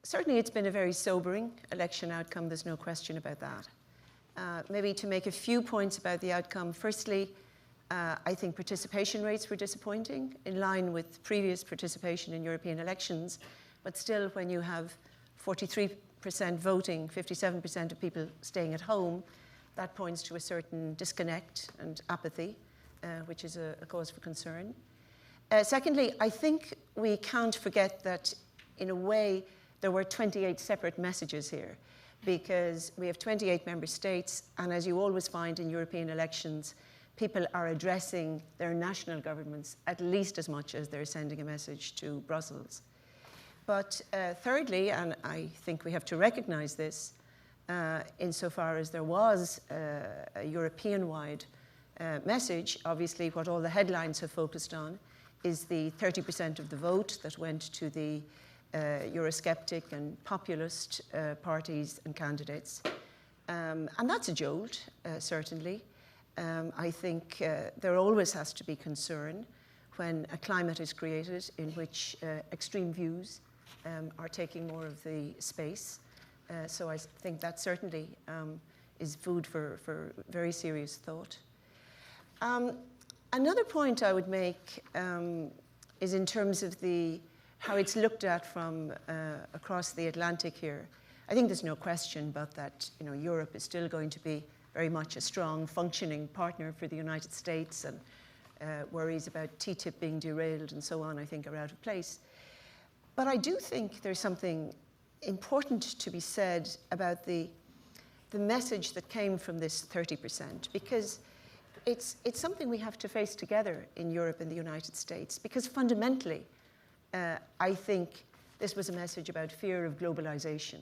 certainly it's been a very sobering election outcome, there's no question about that. Maybe to make a few points about the outcome. Firstly, I think participation rates were disappointing, in line with previous participation in European elections, but still when you have 43% voting, 57% of people staying at home, that points to a certain disconnect and apathy, which is a cause for concern. Secondly, I think we can't forget that, in a way, there were 28 separate messages here, because we have 28 member states, and as you always find in European elections, people are addressing their national governments at least as much as they're sending a message to Brussels. But thirdly, and I think we have to recognize this, insofar as there was a European-wide message, obviously what all the headlines have focused on is the 30% of the vote that went to the euro-skeptic and populist parties and candidates. And that's a jolt, certainly. I think there always has to be concern when a climate is created in which extreme views are taking more of the space. So I think that certainly is food for very serious thought. Another point I would make is in terms of how it's looked at from across the Atlantic here. I think there's no question but that Europe is still going to be very much a strong, functioning partner for the United States, and worries about TTIP being derailed and so on, I think, are out of place. But I do think there's something important to be said about the message that came from this 30%, because it's something we have to face together in Europe and the United States, because fundamentally, I think this was a message about fear of globalization.